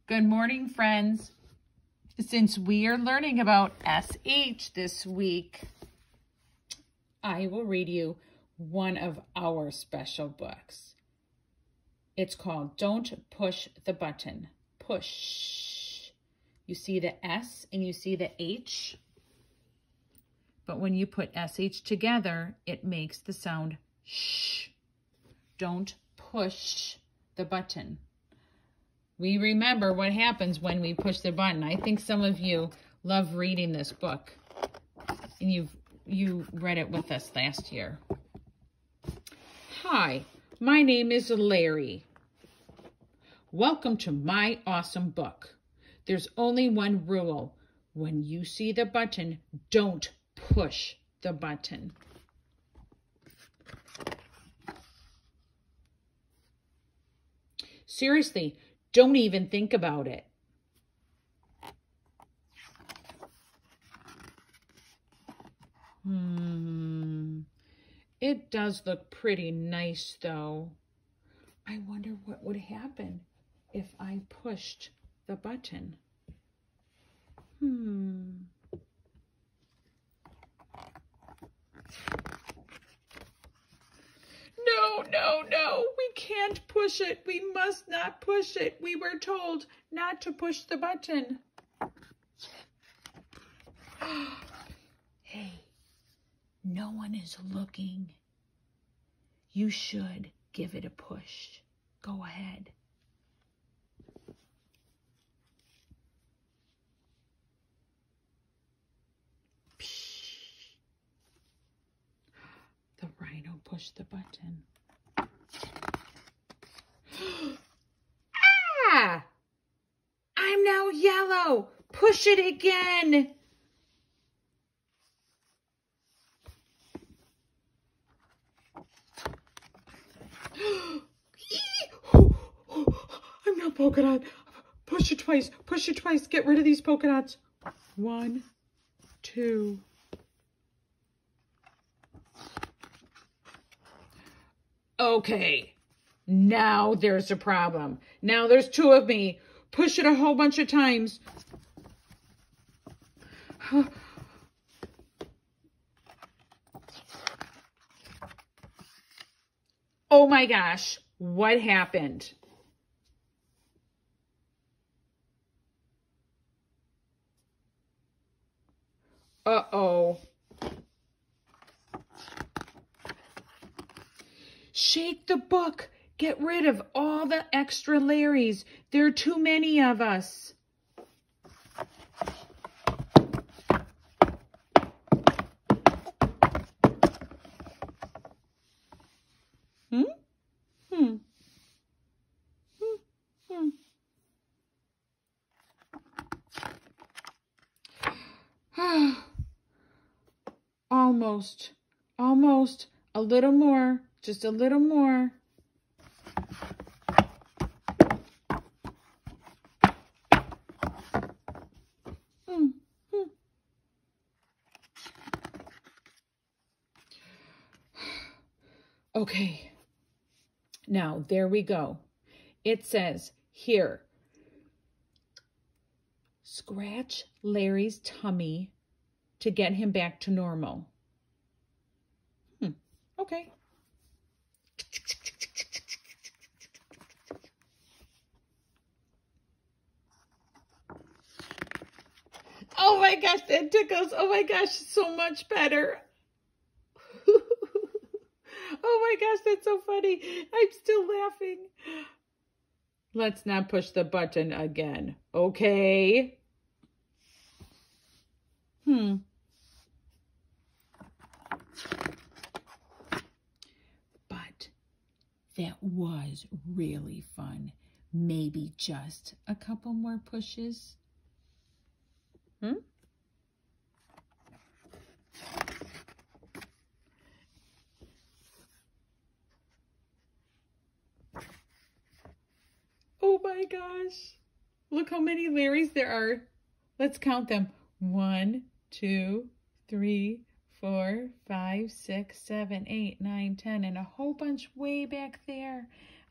Good morning, friends. Since we are learning about SH this week, I will read you one of our special books. It's called Don't Push the Button. Push. You see the S and you see the H, but when you put SH together, it makes the sound sh. Don't push the button. We remember what happens when we push the button. I think some of you love reading this book, and you read it with us last year. Hi, my name is Larry. Welcome to my awesome book. There's only one rule. When you see the button, don't push the button. Seriously, don't even think about it. It does look pretty nice, though. I wonder what would happen if I pushed the button. No, we can't push it. We must not push it. We were told not to push the button. Hey, no one is looking. You should give it a push. Go ahead. The rhino pushed the button. Ah! I'm now yellow. Push it again. I'm now polka dot. Push it twice. Push it twice. Get rid of these polka dots. 1, 2. Okay. Now there's a problem. Now there's 2 of me. Push it a whole bunch of times. Oh my gosh, what happened? Uh-oh. Shake the book. Get rid of all the extra Larrys. There are too many of us. Almost. A little more. Just a little more. Okay. Now, there we go. It says here, scratch Larry's tummy to get him back to normal. Okay. Oh my gosh, that tickles. Oh my gosh, so much better. Oh my gosh, that's so funny. I'm still laughing. Let's not push the button again, okay? But that was really fun. Maybe just a couple more pushes. Oh my gosh. Look how many Larrys there are. Let's count them. 1, 2, 3, 4, 5, 6, 7, 8, 9, 10, and a whole bunch way back there.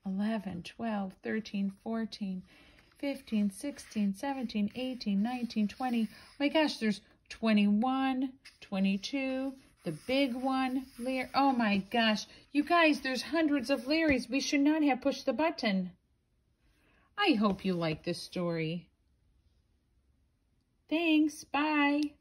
11, 12, 13, 14, 15, 16, 17, 18, 19, 20. Oh my gosh, there's 21, 22, the big one, Larry. Oh my gosh. You guys, there's hundreds of Larrys. We should not have pushed the button. I hope you like this story. Thanks. Bye.